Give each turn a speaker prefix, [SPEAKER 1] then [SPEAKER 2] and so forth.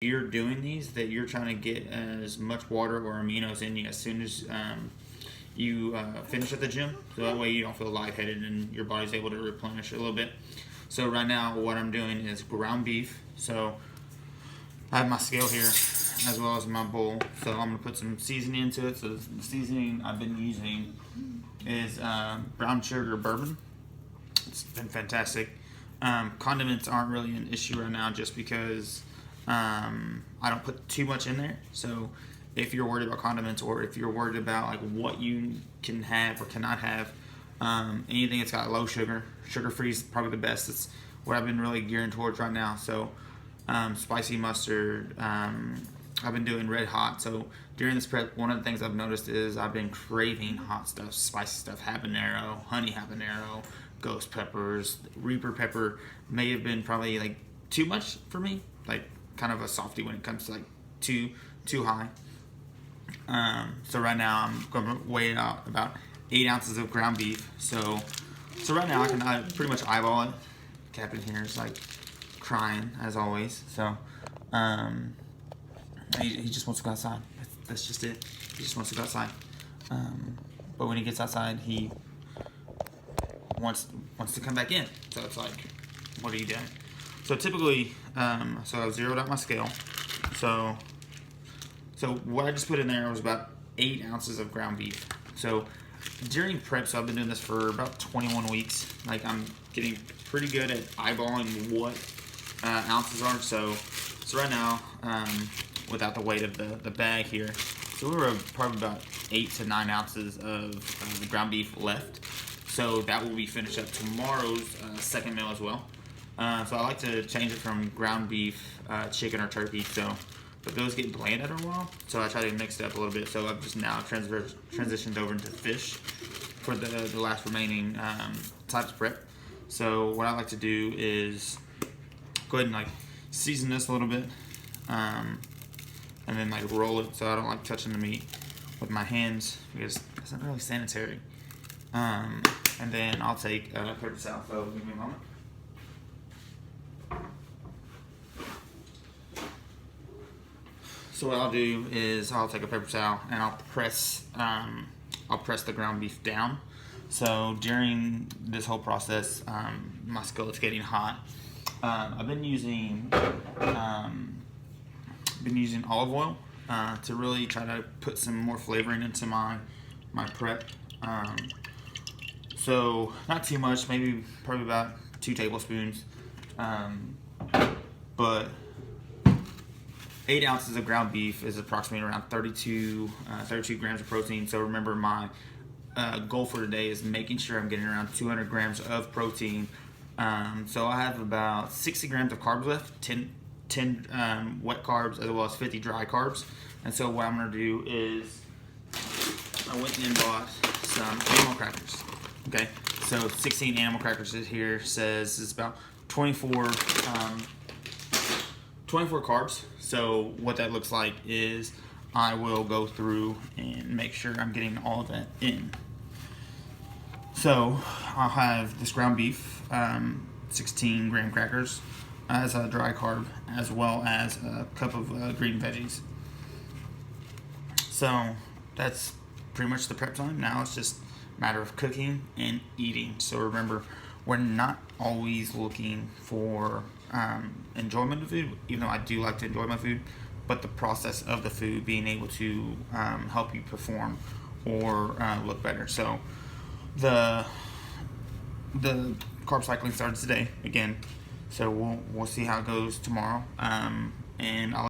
[SPEAKER 1] you're doing these, that you're trying to get as much water or aminos in you as soon as you finish at the gym, so that way you don't feel lightheaded and your body's able to replenish a little bit. So right now what I'm doing is ground beef. So I have my scale here as well as my bowl, so I'm gonna put some seasoning into it. So the seasoning I've been using is brown sugar bourbon. It's been fantastic. Condiments aren't really an issue right now just because I don't put too much in there. So if you're worried about condiments, or if you're worried about like what you can have or cannot have, anything that's got low sugar, sugar-free is probably the best. It's what I've been really gearing towards right now. So spicy mustard, I've been doing red hot. So during this prep, one of the things I've noticed is I've been craving hot stuff, spicy stuff, habanero, honey habanero, ghost peppers, reaper pepper may have been probably like too much for me, like kind of a softie when it comes to like too high. So right now I'm going to weigh out about 8 ounces of ground beef. So right now I pretty much eyeball it. Captain here is like crying as always. So he just wants to go outside. That's just it. He just wants to go outside. But when he gets outside, he wants to come back in. So it's like, what are you doing? So typically, so I've zeroed out my scale. So what I just put in there was about 8 ounces of ground beef. So during prep, so I've been doing this for about 21 weeks. Like I'm getting pretty good at eyeballing what ounces are. So right now, without the weight of the bag here, so we were probably about 8 to 9 ounces of the ground beef left. So that will be finished up tomorrow's second meal as well. So I like to change it from ground beef, chicken or turkey. But those get bland after a while, so I try to mix it up a little bit. So I've just now transitioned over into fish for the last remaining types of prep. So what I like to do is go ahead and like season this a little bit, and then like roll it. So I don't like touching the meat with my hands because it's not really sanitary. And then I'll take pepper salad. So give me a moment. So what I'll do is I'll take a paper towel and I'll press the ground beef down. So during this whole process, my skillet's getting hot. I've been using olive oil to really try to put some more flavoring into my prep. So not too much, probably about 2 tablespoons, but 8 ounces of ground beef is approximately around 32 grams of protein. So remember, my goal for today is making sure I'm getting around 200 grams of protein. So I have about 60 grams of carbs left, 10 wet carbs as well as 50 dry carbs. And so what I'm going to do is I went and bought some animal crackers. Okay, so 16 animal crackers here says it's about 24 carbs. So what that looks like is I will go through and make sure I'm getting all of that in. So I'll have this ground beef, 16 graham crackers as a dry carb, as well as a cup of green veggies. So that's pretty much the prep time. Now it's just a matter of cooking and eating. So remember, we're not always looking for enjoyment of food, even though I do like to enjoy my food, but the process of the food being able to help you perform or look better. So the carb cycling started today again, so we'll see how it goes tomorrow, and I'll